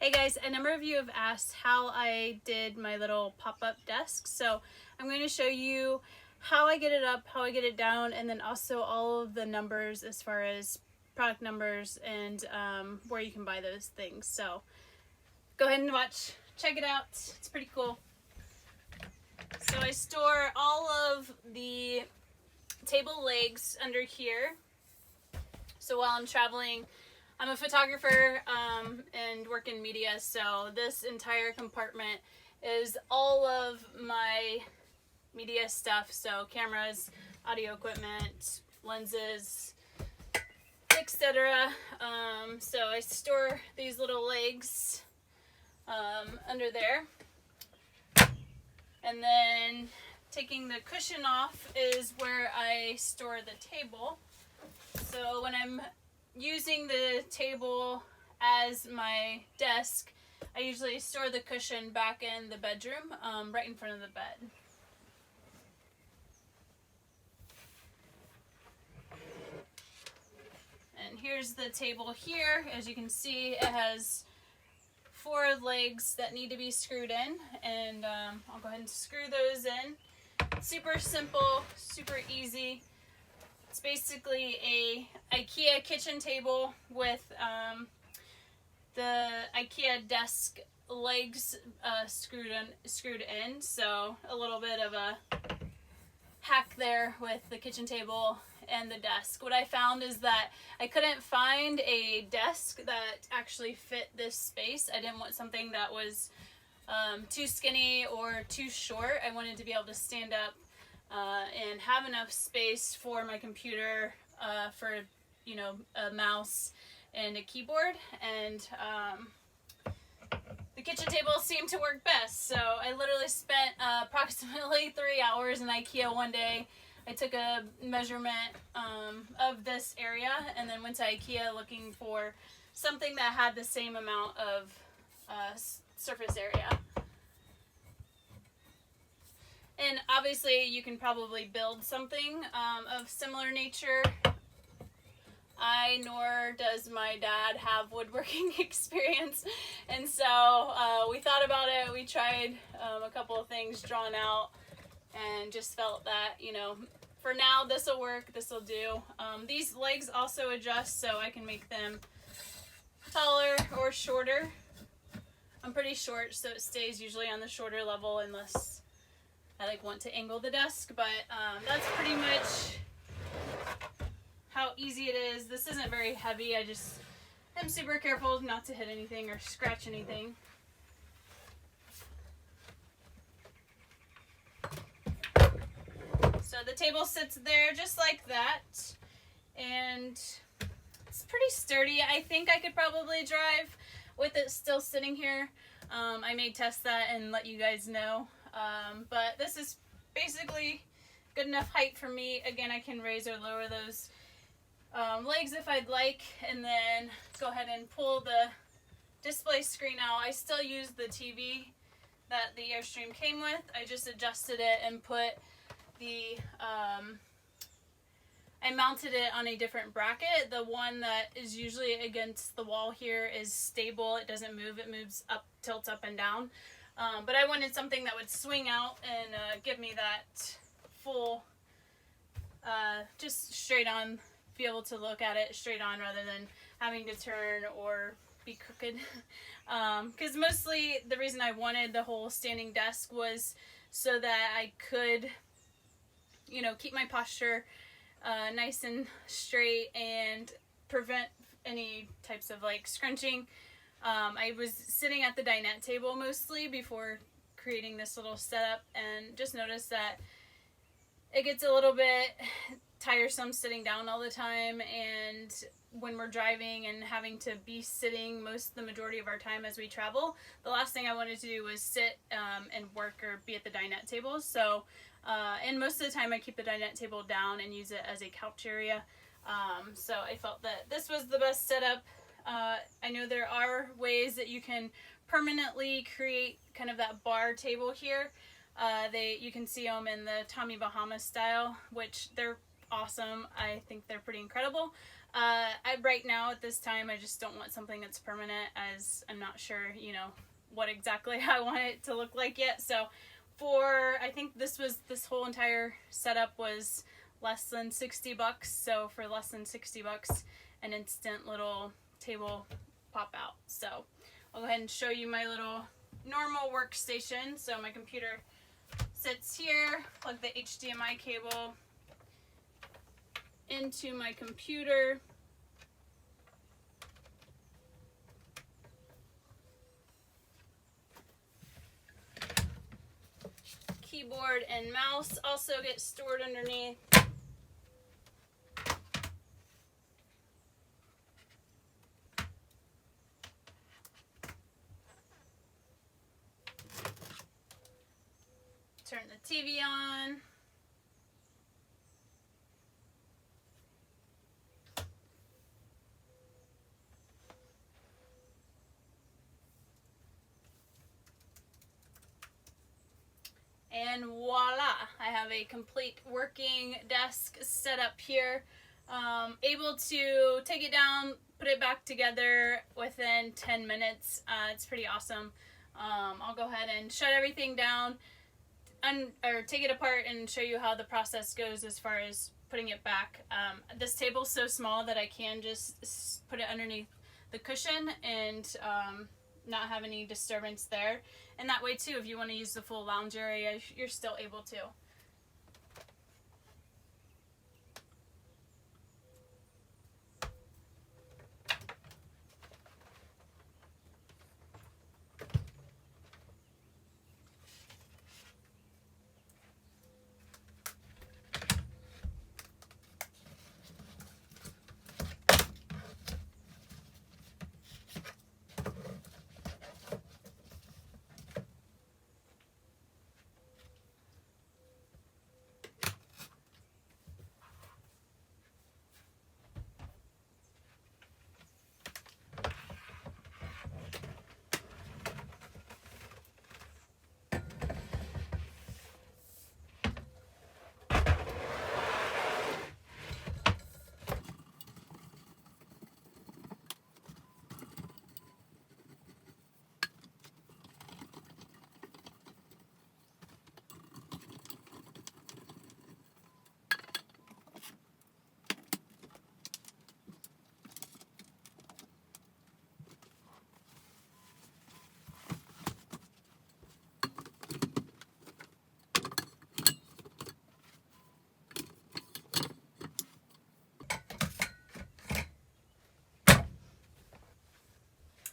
Hey guys, a number of you have asked how I did my little pop-up desk, so I'm going to show you how I get it up, how I get it down, and then also all of the numbers as far as product numbers and where you can buy those things. So go ahead and watch, check it out, it's pretty cool. So I store all of the table legs under here. So while I'm traveling, I'm a photographer and work in media, so this entire compartment is all of my media stuff, so cameras, audio equipment, lenses, etc. So I store these little legs under there. And then taking the cushion off is where I store the table. So when I'm using the table as my desk, I usually store the cushion back in the bedroom, right in front of the bed. And here's the table here. As you can see, it has 4 legs that need to be screwed in, and I'll go ahead and screw those in. Super simple, super easy. It's basically a Ikea kitchen table with the Ikea desk legs screwed in. So a little bit of a hack there with the kitchen table and the desk. What I found is that I couldn't find a desk that actually fit this space. I didn't want something that was too skinny or too short. I wanted to be able to stand up and have enough space for my computer, for a mouse and a keyboard, and the kitchen table seemed to work best. So I literally spent approximately 3 hours in Ikea one day. I took a measurement of this area and then went to Ikea looking for something that had the same amount of surface area. And obviously you can probably build something of similar nature. Nor does my dad have woodworking experience, and so we thought about it. We tried a couple of things drawn out and just felt that, for now this will work, this will do. These legs also adjust, so I can make them taller or shorter. I'm pretty short, so it stays usually on the shorter level unless I want to angle the desk, but that's pretty much how easy it is. This isn't very heavy. I just am super careful not to hit anything or scratch anything. So the table sits there just like that, and it's pretty sturdy. I think I could probably drive with it still sitting here. I may test that and let you guys know. But this is basically good enough height for me. Again, I can raise or lower those legs if I'd like, and then go ahead and pull the display screen out. I still use the TV that the Airstream came with. I just adjusted it and put the I mounted it on a different bracket. The one that is usually against the wall here is stable. It doesn't move. It moves up, tilts up and down. But I wanted something that would swing out and give me that full, just straight on, be able to look at it straight on rather than having to turn or be crooked. Because mostly the reason I wanted the whole standing desk was so that I could, keep my posture nice and straight and prevent any types of scrunching. I was sitting at the dinette table mostly before creating this little setup, and just noticed that it gets a little bit tiresome sitting down all the time, and when we're driving and having to be sitting the majority of our time as we travel, the last thing I wanted to do was sit and work or be at the dinette table. So and most of the time I keep the dinette table down and use it as a couch area. So I felt that this was the best setup. I know there are ways that you can permanently create kind of that bar table here. You can see them in the Tommy Bahama style, which they're awesome. I think they're pretty incredible. Right now at this time, I just don't want something that's permanent, as I'm not sure, what exactly I want it to look like yet. So I think this whole entire setup was less than $60. So for less than $60, an instant little table pop out. So I'll go ahead and show you my little normal workstation. So my computer sits here, plug the HDMI cable into my computer. Keyboard and mouse also get stored underneath. Turn the TV on. And voila, I have a complete working desk set up here. Able to take it down, put it back together within 10 minutes. It's pretty awesome. I'll go ahead and shut everything down or take it apart and show you how the process goes as far as putting it back. This table's so small that I can just put it underneath the cushion and not have any disturbance there. And that way too, if you want to use the full lounge area, you're still able to.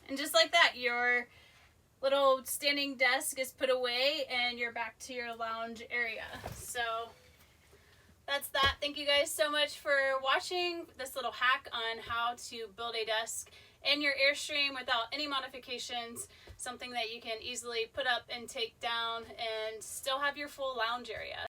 And just like that, your little standing desk is put away and you're back to your lounge area. So that's that. Thank you guys so much for watching this little hack on how to build a desk in your Airstream without any modifications. Something that you can easily put up and take down and still have your full lounge area.